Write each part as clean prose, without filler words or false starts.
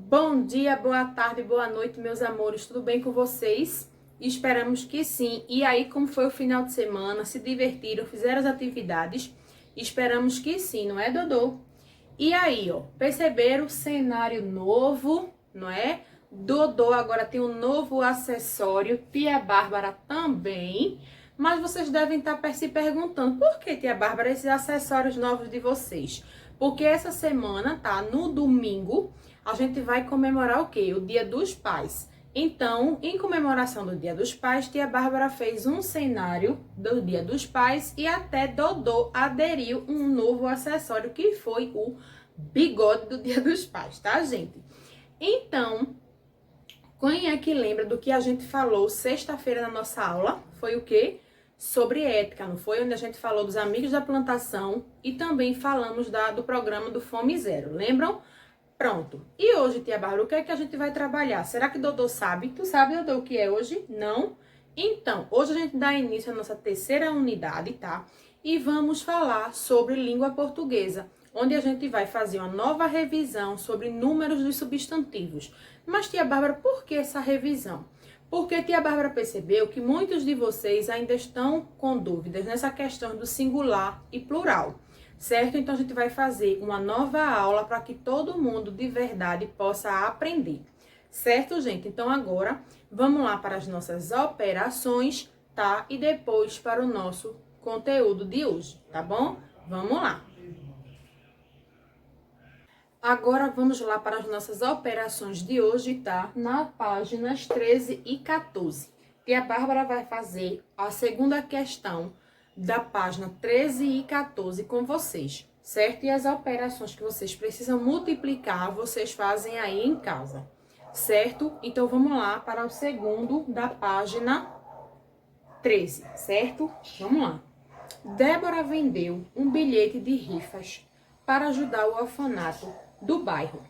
Bom dia, boa tarde, boa noite, meus amores. Tudo bem com vocês? Esperamos que sim. E aí, como foi o final de semana? Se divertiram, fizeram as atividades? Esperamos que sim, não é, Dodô? E aí, ó, perceberam o cenário novo, não é? Dodô agora tem um novo acessório, tia Bárbara também. Mas vocês devem estar se perguntando, por que, tia Bárbara, esses acessórios novos de vocês? Porque essa semana, tá? No domingo, a gente vai comemorar o quê? O Dia dos Pais. Então, em comemoração do Dia dos Pais, tia Bárbara fez um cenário do Dia dos Pais e até Dodô aderiu um novo acessório que foi o bigode do Dia dos Pais, tá, gente? Então, quem é que lembra do que a gente falou sexta-feira na nossa aula? Foi o quê? Sobre ética, não foi? Onde a gente falou dos amigos da plantação e também falamos do programa do Fome Zero, lembram? Pronto. E hoje, tia Bárbara, o que é que a gente vai trabalhar? Será que Dodô sabe? Tu sabe, Dodô, o que é hoje? Não? Então, hoje a gente dá início à nossa terceira unidade, tá? E vamos falar sobre língua portuguesa, onde a gente vai fazer uma nova revisão sobre números dos substantivos. Mas, tia Bárbara, por que essa revisão? Porque tia Bárbara percebeu que muitos de vocês ainda estão com dúvidas nessa questão do singular e plural. Certo? Então, a gente vai fazer uma nova aula para que todo mundo de verdade possa aprender. Certo, gente? Então, agora, vamos lá para as nossas operações, tá? E depois para o nosso conteúdo de hoje, tá bom? Vamos lá. Agora, vamos lá para as nossas operações de hoje, tá? Na páginas 13 e 14. E a Bárbara vai fazer a segunda questão da página 13 e 14 com vocês, certo? E as operações que vocês precisam multiplicar, vocês fazem aí em casa, certo? Então, vamos lá para o segundo da página 13, certo? Vamos lá. Débora vendeu um bilhete de rifas para ajudar o orfanato do bairro.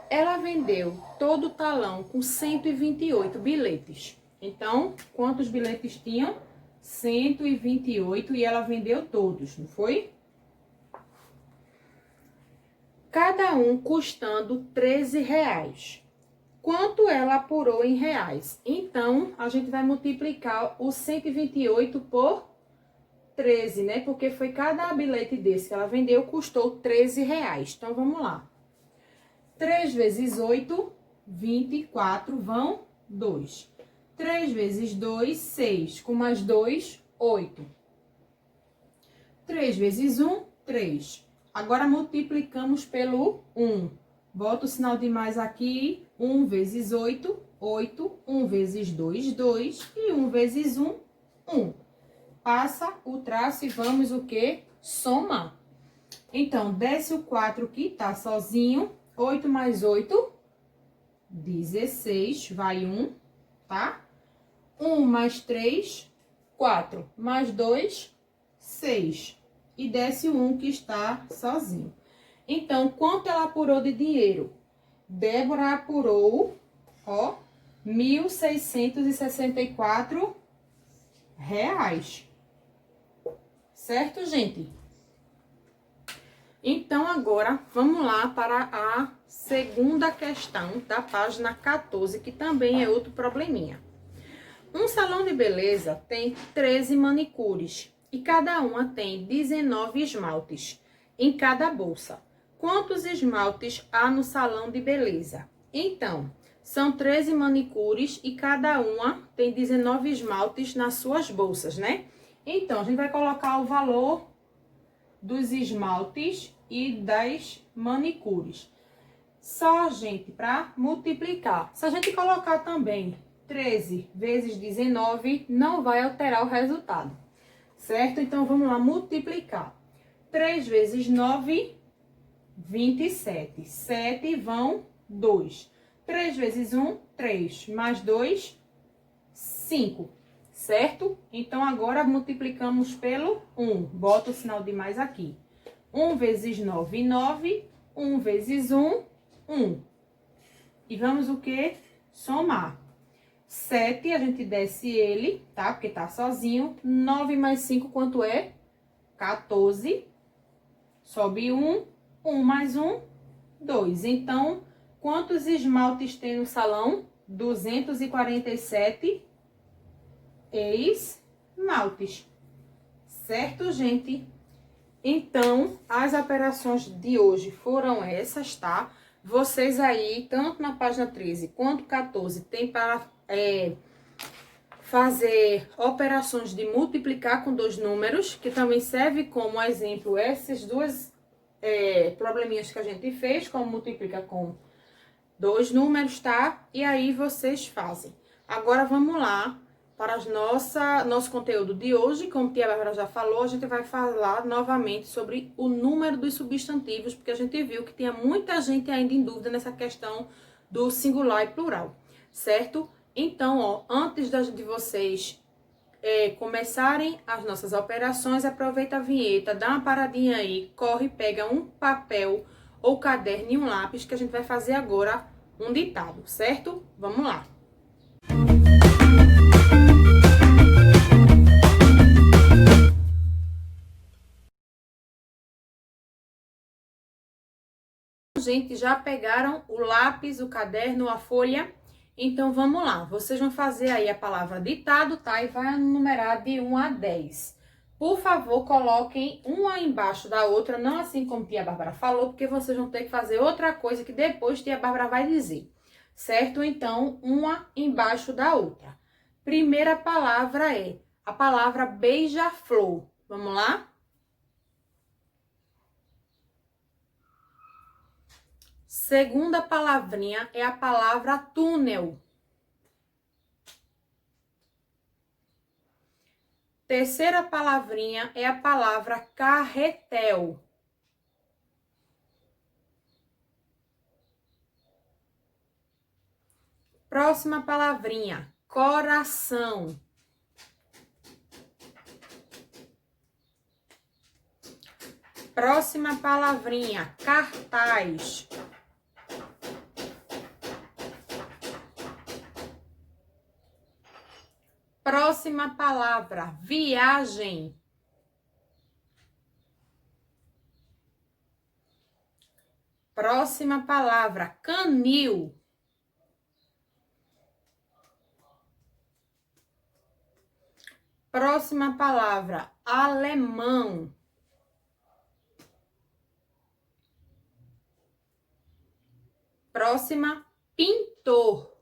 Ela vendeu todo o talão com 128 bilhetes. Então, quantos bilhetes tinham? 128 e ela vendeu todos, não foi? Cada um custando R$13. Quanto ela apurou em reais? Então, a gente vai multiplicar o 128 por 13, né? Porque foi cada bilhete desse que ela vendeu, custou R$13. Então, vamos lá. 3 vezes 8, 24, vão 2. 3 vezes 2, 6. Com mais 2, 8. 3 vezes 1, 3. Agora, multiplicamos pelo 1. Bota o sinal de mais aqui. 1 vezes 8, 8. 1 vezes 2, 2. E 1 vezes 1, 1. Passa o traço e vamos o quê? Somar. Então, desce o 4 que tá sozinho. 8 mais 8, 16, vai 1, tá? 1 mais 3, 4, mais 2, 6. E desce o 1 que está sozinho. Então, quanto ela apurou de dinheiro? Débora apurou, ó, R$1.664. Certo, gente? Então, agora, vamos lá para a segunda questão da página 14, que também é outro probleminha. Um salão de beleza tem 13 manicures e cada uma tem 19 esmaltes em cada bolsa. Quantos esmaltes há no salão de beleza? Então, são 13 manicures e cada uma tem 19 esmaltes nas suas bolsas, né? Então, a gente vai colocar o valor dos esmaltes e das manicures. Só, gente, para multiplicar. Se a gente colocar também 13 vezes 19, não vai alterar o resultado, certo? Então, vamos lá multiplicar. 3 vezes 9, 27. 7 vão 2. 3 vezes 1, 3. Mais 2, 5. Certo? Então, agora multiplicamos pelo 1. Bota o sinal de mais aqui. 1 vezes 9, 9. 1 vezes 1, 1. E vamos o quê? Somar. 7, a gente desce ele, tá? Porque tá sozinho. 9 mais 5, quanto é? 14. Sobe 1. 1 mais 1, 2. Então, Quantos esmaltes tem no salão? 247 esmaltes. Certo, gente? Então, as operações de hoje foram essas, tá? Vocês aí, tanto na página 13 quanto 14, tem para fazer operações de multiplicar com dois números, que também serve como exemplo essas duas probleminhas que a gente fez, como multiplica com dois números, tá? E aí vocês fazem. Agora vamos lá para nosso conteúdo de hoje. Como a tia Bárbara já falou, a gente vai falar novamente sobre o número dos substantivos, porque a gente viu que tinha muita gente ainda em dúvida nessa questão do singular e plural, certo? Então, ó, antes de vocês começarem as nossas operações, aproveita a vinheta, dá uma paradinha aí, corre, pega um papel ou caderno e um lápis, que a gente vai fazer agora um ditado, certo? Vamos lá. Gente, já pegaram o lápis, o caderno, a folha? Então, vamos lá. Vocês vão fazer aí a palavra ditado, tá? E vai numerar de 1 a 10. Por favor, coloquem uma embaixo da outra, não assim como tia Bárbara falou, porque vocês vão ter que fazer outra coisa que depois tia Bárbara vai dizer, certo? Então, uma embaixo da outra. Primeira palavra é a palavra beija-flor. Vamos lá? Segunda palavrinha é a palavra túnel. Terceira palavrinha é a palavra carretel. Próxima palavrinha, coração. Próxima palavrinha, cartaz. Próxima palavra, viagem. Próxima palavra, canil. Próxima palavra, alemão. Próxima, pintor.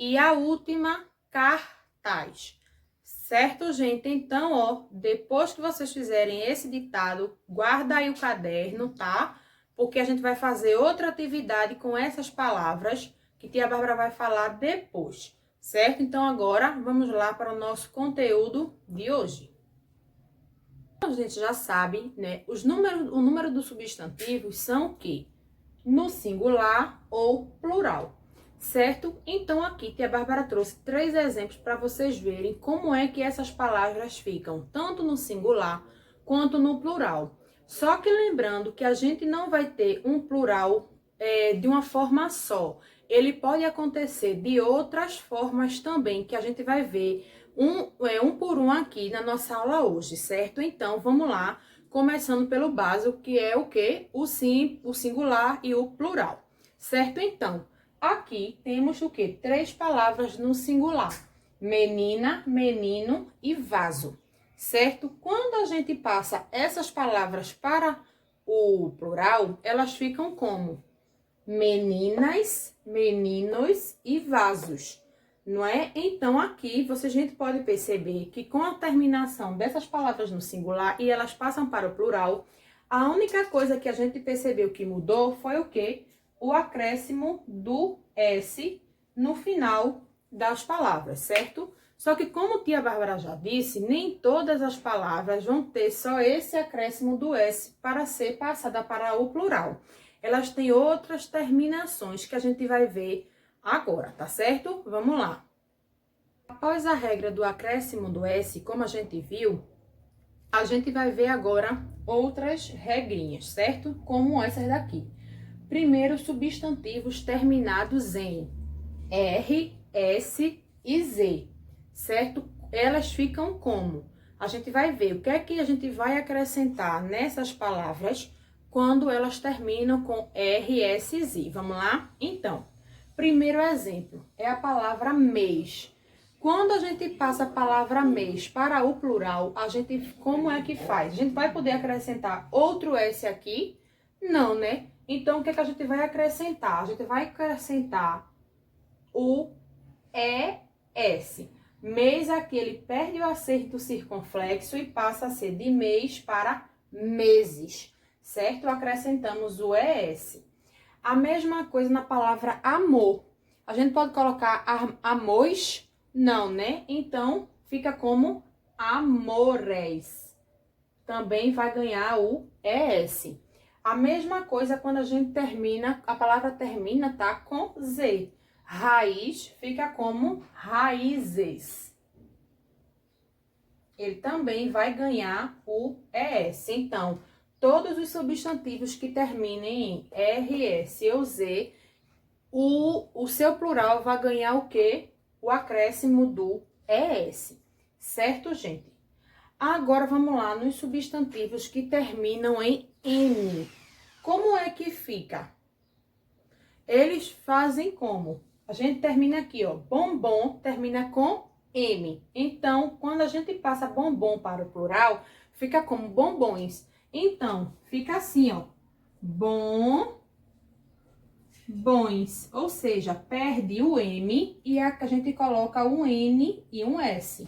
E a última, cartaz. Certo, gente? Então, ó, depois que vocês fizerem esse ditado, guarda aí o caderno, tá? Porque a gente vai fazer outra atividade com essas palavras que tia Bárbara vai falar depois, certo? Então, agora, vamos lá para o nosso conteúdo de hoje. A gente já sabe, né? O número dos substantivos são o quê? No singular ou plural. Certo? Então, aqui, tia Bárbara trouxe 3 exemplos para vocês verem como é que essas palavras ficam, tanto no singular quanto no plural. Só que lembrando que a gente não vai ter um plural de uma forma só. Ele pode acontecer de outras formas também, que a gente vai ver um por um aqui na nossa aula hoje, certo? Então, vamos lá, começando pelo básico, que é o quê? O singular e o plural. Certo? Então, aqui temos o quê? 3 palavras no singular. Menina, menino e vaso. Certo? Quando a gente passa essas palavras para o plural, elas ficam como? Meninas, meninos e vasos. Não é? Então, aqui, a gente pode perceber que com a terminação dessas palavras no singular e elas passam para o plural, a única coisa que a gente percebeu que mudou foi o quê? O acréscimo do S no final das palavras, certo? Só que, como tia Bárbara já disse, nem todas as palavras vão ter só esse acréscimo do S para ser passada para o plural. Elas têm outras terminações que a gente vai ver agora, tá certo? Vamos lá. Após a regra do acréscimo do S, como a gente viu, a gente vai ver agora outras regrinhas, certo? Como essas daqui. Primeiro, substantivos terminados em R, S e Z, certo? Elas ficam como? a gente vai ver o que é que a gente vai acrescentar nessas palavras quando elas terminam com RSZ. Vamos lá? Então, primeiro exemplo é a palavra mês. Quando a gente passa a palavra mês para o plural, a gente, como é que faz? A gente vai poder acrescentar outro S aqui? Não, né? Então, o que é que a gente vai acrescentar? A gente vai acrescentar o ES. Mês aqui, ele perde o acento circunflexo e passa a ser de mês para meses, certo? Acrescentamos o ES. A mesma coisa na palavra amor. A gente pode colocar amores? Não, né? Então, fica como amores. Também vai ganhar o ES. A mesma coisa quando a gente termina, a palavra termina, tá? Com Z. Raiz fica como raízes. Ele também vai ganhar o ES. Então, todos os substantivos que terminem em RS ou Z, o seu plural vai ganhar o quê? O acréscimo do ES. Certo, gente? Agora, vamos lá nos substantivos que terminam em N. Como é que fica? Eles fazem como? A gente termina aqui, ó. Bombom termina com M. Então, quando a gente passa bombom para o plural, fica como bombons. Então, fica assim, ó. Bombons. Ou seja, perde o M e a gente coloca um N e um S.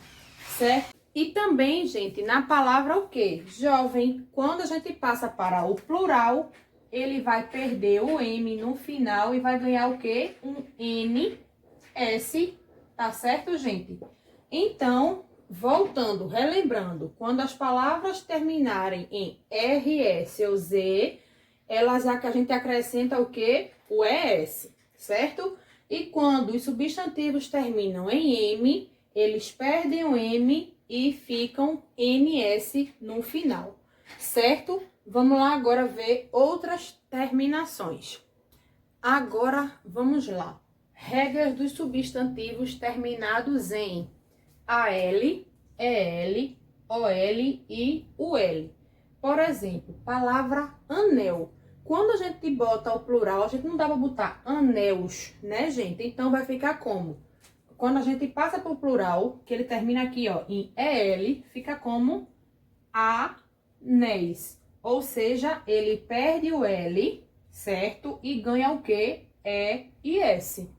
Certo? E também, gente, na palavra o quê? Jovem. Quando a gente passa para o plural, ele vai perder o M no final e vai ganhar o quê? Um N, S, tá certo, gente? Então, voltando, relembrando, quando as palavras terminarem em RS ou Z, elas a gente acrescenta o quê? O ES, certo? E quando os substantivos terminam em M, eles perdem o M e ficam NS no final, certo? Vamos lá agora ver outras terminações. Agora, vamos lá. Regras dos substantivos terminados em AL, EL, OL e UL. Por exemplo, palavra anel. Quando a gente bota o plural, a gente não dá para botar anéus, né, gente? Então, vai ficar como? Quando a gente passa para o plural, que ele termina aqui, ó, em EL, fica como anéis. Ou seja, ele perde o L, certo? E ganha o quê? E e S.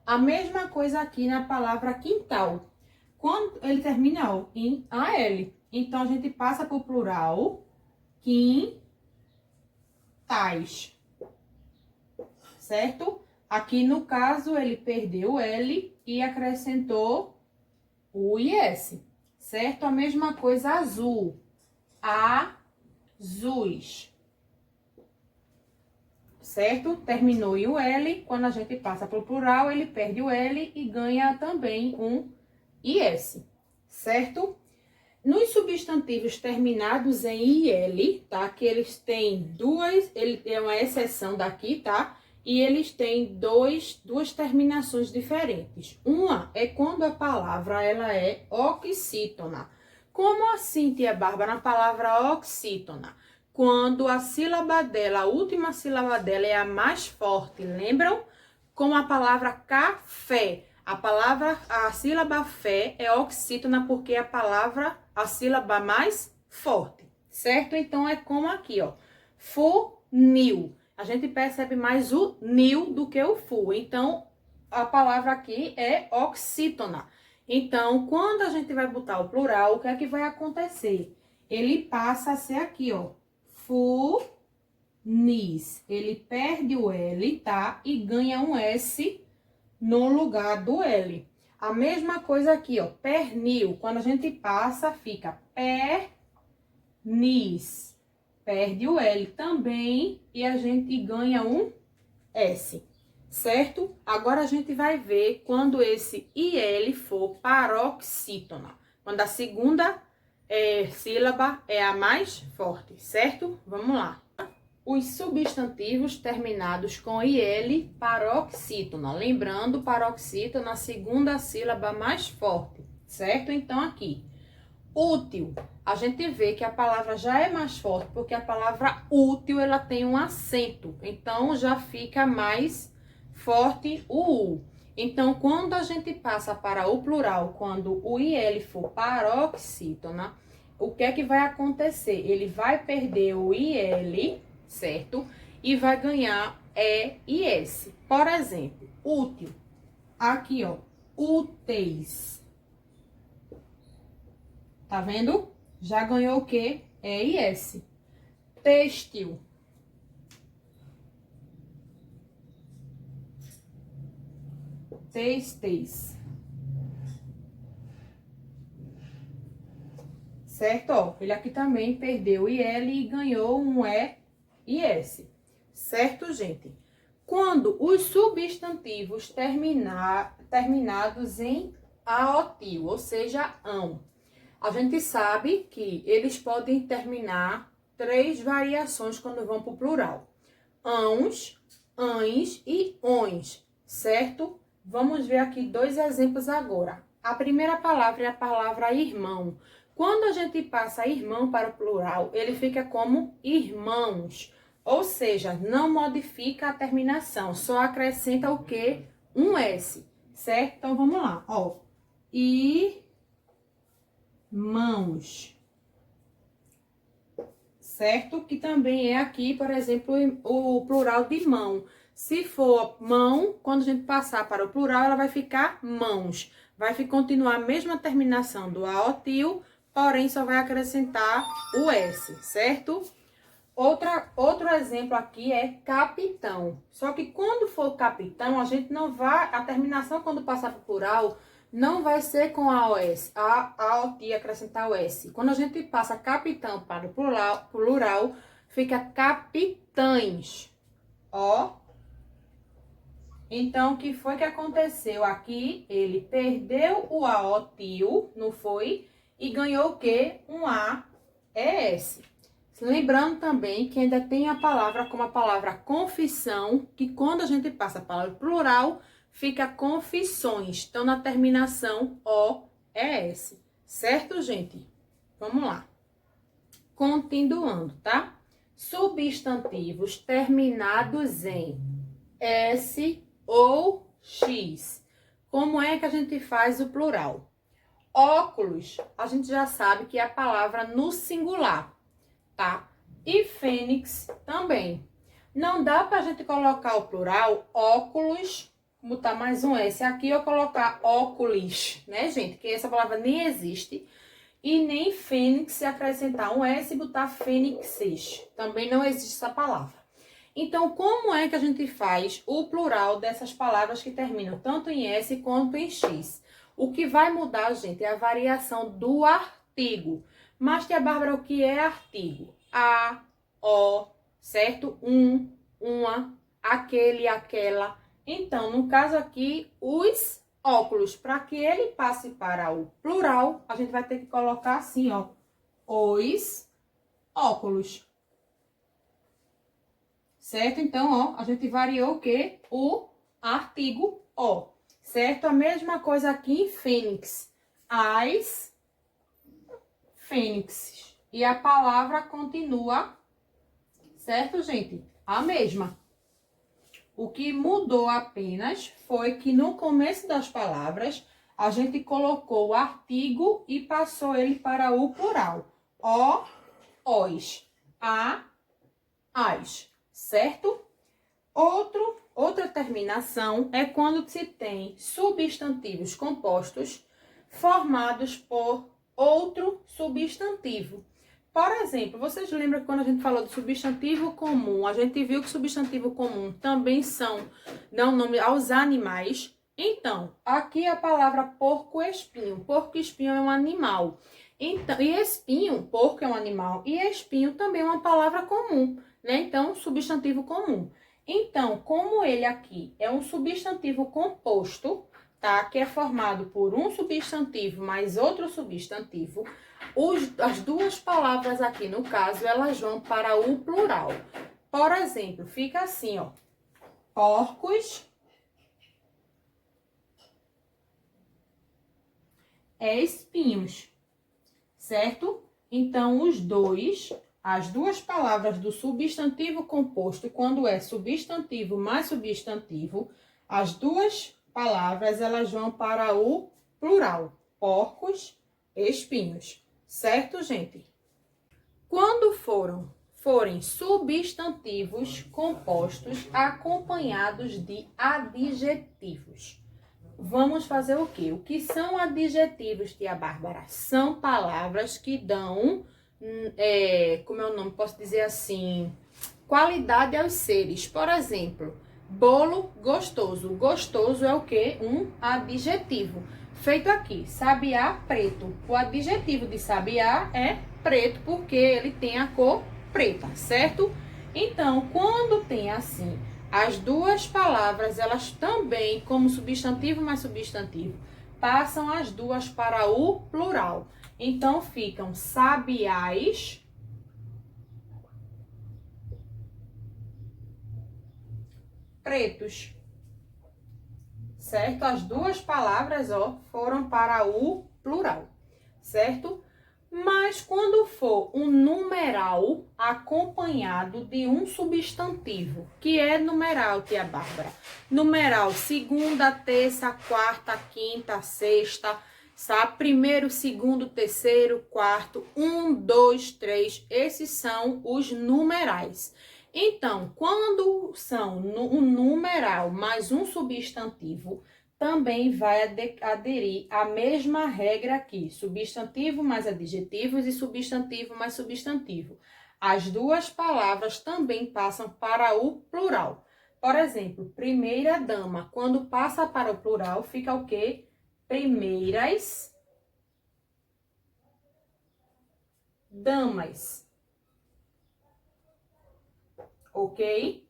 A mesma coisa aqui na palavra quintal. Quando ele termina ó, em AL. Então, a gente passa para o plural, quintais. Certo? Aqui, no caso, ele perdeu o L e acrescentou o IS. Certo? A mesma coisa azul. Azuis. Certo? Terminou em o L. Quando a gente passa para o plural, ele perde o L e ganha também um IS. Certo? Nos substantivos terminados em IL, tá? Que eles têm ele é uma exceção daqui, tá? E eles têm duas terminações diferentes. Uma é quando a palavra ela é oxítona. Como assim, tia Bárbara, na palavra oxítona? Quando a sílaba dela, a última sílaba dela é a mais forte, lembram? Como a palavra café. A sílaba fé é oxítona porque a sílaba mais forte, certo? Então, é como aqui, ó, funil. A gente percebe mais o nil do que o fu. Então, a palavra aqui é oxítona. Então, quando a gente vai botar o plural, o que é que vai acontecer? Ele passa a ser aqui, ó, funis. Ele perde o L, tá? E ganha um S no lugar do L. A mesma coisa aqui, ó, pernil. Quando a gente passa, fica pernis. Perde o L também e a gente ganha um S, certo? Agora a gente vai ver quando esse IL for paroxítona. Quando a segunda sílaba é a mais forte, certo? Vamos lá. Os substantivos terminados com IL, paroxítona. Lembrando, paroxítona, a segunda sílaba mais forte, certo? Então, aqui, Útil. A gente vê que a palavra já é mais forte, porque a palavra útil, ela tem um acento. Então, já fica mais forte o U. Então, quando a gente passa para o plural, quando o IL for paroxítona, o que é que vai acontecer? Ele vai perder o IL, certo? E vai ganhar E e S. Por exemplo, útil. Aqui, ó, úteis. Tá vendo? Já ganhou o quê? E e S. Têxtil. Têxteis. Certo? Ó, ele aqui também perdeu o IL e ganhou um E e S. Certo, gente? Quando os substantivos terminados em aotil, ou seja, ão, a gente sabe que eles podem terminar 3 variações quando vão para o plural. Ãos, ães e ões, certo? Vamos ver aqui 2 exemplos agora. A primeira palavra é a palavra irmão. Quando a gente passa irmão para o plural, ele fica como irmãos. Ou seja, não modifica a terminação, só acrescenta o quê? Um S, certo? Então, vamos lá, ó. Irmãos. Certo? Que também é aqui, por exemplo, o plural de mão. Se for mão, quando a gente passar para o plural, ela vai ficar mãos. Vai continuar a mesma terminação do aotil, porém só vai acrescentar o S, certo? Outro exemplo aqui é capitão. Só que quando for capitão, a gente não vai... A terminação, quando passar para o plural, não vai ser com a OS, a OT acrescentar o S. Quando a gente passa capitão para o plural, fica capitães. Ó. Então, o que foi que aconteceu aqui? Ele perdeu o AOTIL, não foi? E ganhou o quê? Um AES. Lembrando também que ainda tem a palavra como a palavra confissão, que quando a gente passa para o plural, fica confissões. Então, na terminação OES. Certo, gente? Vamos lá. Continuando, tá? Substantivos terminados em S ou X. Como é que a gente faz o plural? Óculos, a gente já sabe que é a palavra no singular, tá? E fênix também. Não dá pra gente colocar o plural óculos, botar mais um S aqui ou colocar óculos, né, gente? Que essa palavra nem existe. E nem fênix se acrescentar um S e botar fênixes. Também não existe essa palavra. Então, como é que a gente faz o plural dessas palavras que terminam tanto em S quanto em X? O que vai mudar, gente, é a variação do artigo. Mas, tia Bárbara, o que é artigo? A, o, certo? Um, uma, aquele, aquela. Então, no caso aqui, os óculos. Para que ele passe para o plural, a gente vai ter que colocar assim, ó. Os óculos. Certo? Então, ó, a gente variou o quê? O artigo o. Certo? A mesma coisa aqui em fênix. As fênixes. E a palavra continua, certo, gente? A mesma. O que mudou apenas foi que no começo das palavras, a gente colocou o artigo e passou ele para o plural. O, os, a, as. Certo? Outra terminação é quando se tem substantivos compostos formados por outro substantivo. Por exemplo, vocês lembram que quando a gente falou do substantivo comum, a gente viu que substantivo comum também dão nome aos animais. Então, aqui a palavra porco-espinho. Porco-espinho é um animal. Então, e espinho, porco é um animal, e espinho também é uma palavra comum, né? Então, substantivo comum. Então, como ele aqui é um substantivo composto, tá? Que é formado por um substantivo mais outro substantivo, as duas palavras aqui, no caso, elas vão para o plural. Por exemplo, fica assim, ó. Porcos, espinhos. certo? Então, as duas palavras do substantivo composto, quando é substantivo mais substantivo, as duas palavras, elas vão para o plural. Porcos, espinhos. Certo, gente? Quando forem substantivos compostos acompanhados de adjetivos. Vamos fazer o quê? O que são adjetivos, tia Bárbara? São palavras que dão, como é o nome? Posso dizer assim, qualidade aos seres. Por exemplo, bolo gostoso. Gostoso é o quê? Um adjetivo. Feito aqui, sabiá preto. O adjetivo de sabiá é preto, porque ele tem a cor preta, certo? Então, quando tem assim, as duas palavras, elas também, como substantivo mais substantivo, passam as duas para o plural. Então, ficam sabiás pretos. Certo? As duas palavras, ó, foram para o plural, certo? Mas quando for um numeral acompanhado de um substantivo, que é numeral, tia Bárbara? Numeral segunda, terça, quarta, quinta, sexta, sabe? Primeiro, segundo, terceiro, quarto, 1, 2, 3, esses são os numerais. Então, quando são um numeral mais um substantivo, também vai aderir a mesma regra aqui, substantivo mais adjetivos e substantivo mais substantivo. As duas palavras também passam para o plural. Por exemplo, primeira dama, quando passa para o plural, fica o quê? Primeiras damas. Ok?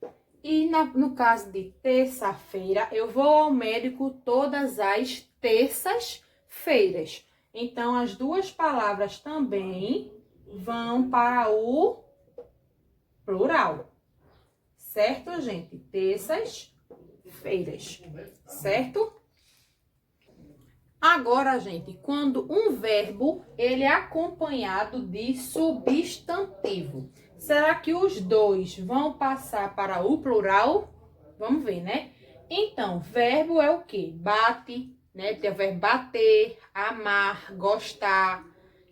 E no caso de terça-feira, eu vou ao médico todas as terças-feiras. Então, as duas palavras também vão para o plural. Certo, gente? Terças-feiras. Certo? Agora, gente, quando um verbo, ele é acompanhado de substantivo. Será que os dois vão passar para o plural? Vamos ver, né? Então, verbo é o quê? Bate, né? Tem o verbo bater, amar, gostar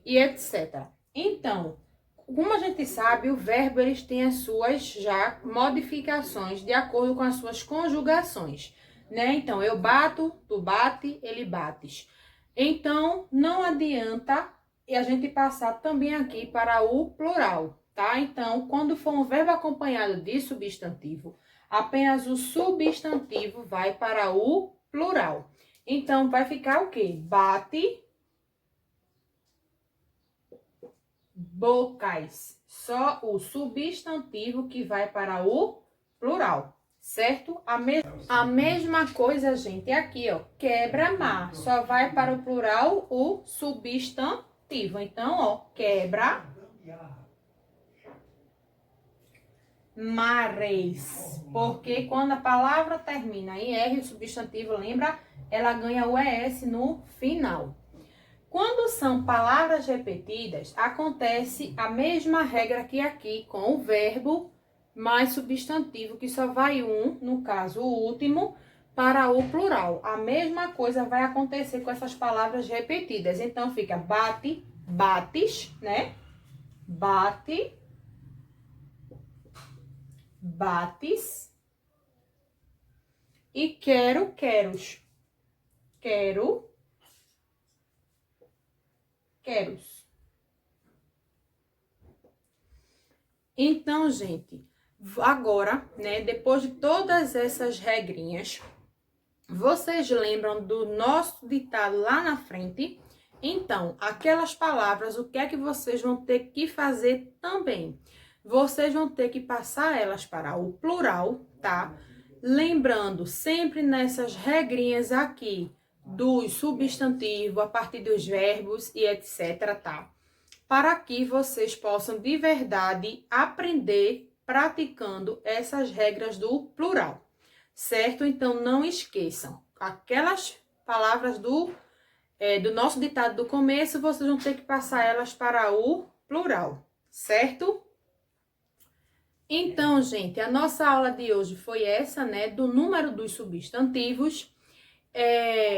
e etc. Então, como a gente sabe, o verbo eles têm as suas já modificações de acordo com as suas conjugações, né? Então, eu bato, tu bate, ele bates. Então, não adianta a gente passar também aqui para o plural. Tá? Então, quando for um verbo acompanhado de substantivo, apenas o substantivo vai para o plural. Então, vai ficar o quê? Bate, bocas. Só o substantivo que vai para o plural, certo? A mesma coisa, gente, aqui, ó. Quebra-mar. Só vai para o plural o substantivo. Então, ó, quebra mares, porque quando a palavra termina em R, o substantivo, lembra? Ela ganha o ES no final. Quando são palavras repetidas, acontece a mesma regra que aqui, com o verbo mais substantivo, que só vai um, no caso o último, para o plural. A mesma coisa vai acontecer com essas palavras repetidas. Então, fica bate, bates, né? Bate, bates e quero, queros. Quero, queros. Então, gente, agora, né, depois de todas essas regrinhas, vocês lembram do nosso ditado lá na frente? Então, aquelas palavras, o que é que vocês vão ter que fazer também? Vocês vão ter que passar elas para o plural, tá? Lembrando sempre nessas regrinhas aqui dos substantivos, a partir dos verbos e etc, tá? Para que vocês possam de verdade aprender praticando essas regras do plural, certo? Então, não esqueçam, aquelas palavras do do nosso ditado do começo, vocês vão ter que passar elas para o plural, certo? Então, gente, a nossa aula de hoje foi essa, né, do número dos substantivos.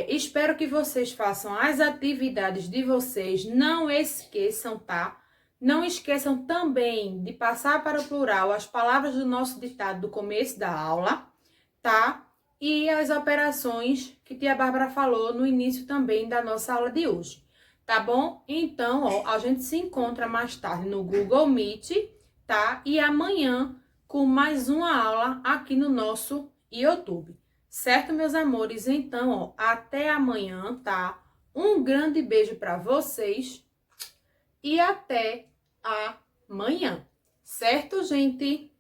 Espero que vocês façam as atividades de vocês, não esqueçam, tá? Não esqueçam também de passar para o plural as palavras do nosso ditado do começo da aula, tá? E as operações que tia Bárbara falou no início também da nossa aula de hoje, tá bom? Então, ó, a gente se encontra mais tarde no Google Meet, tá? E amanhã com mais uma aula aqui no nosso YouTube. Certo, meus amores? Então, ó, até amanhã, tá? Um grande beijo para vocês e até amanhã. Certo, gente?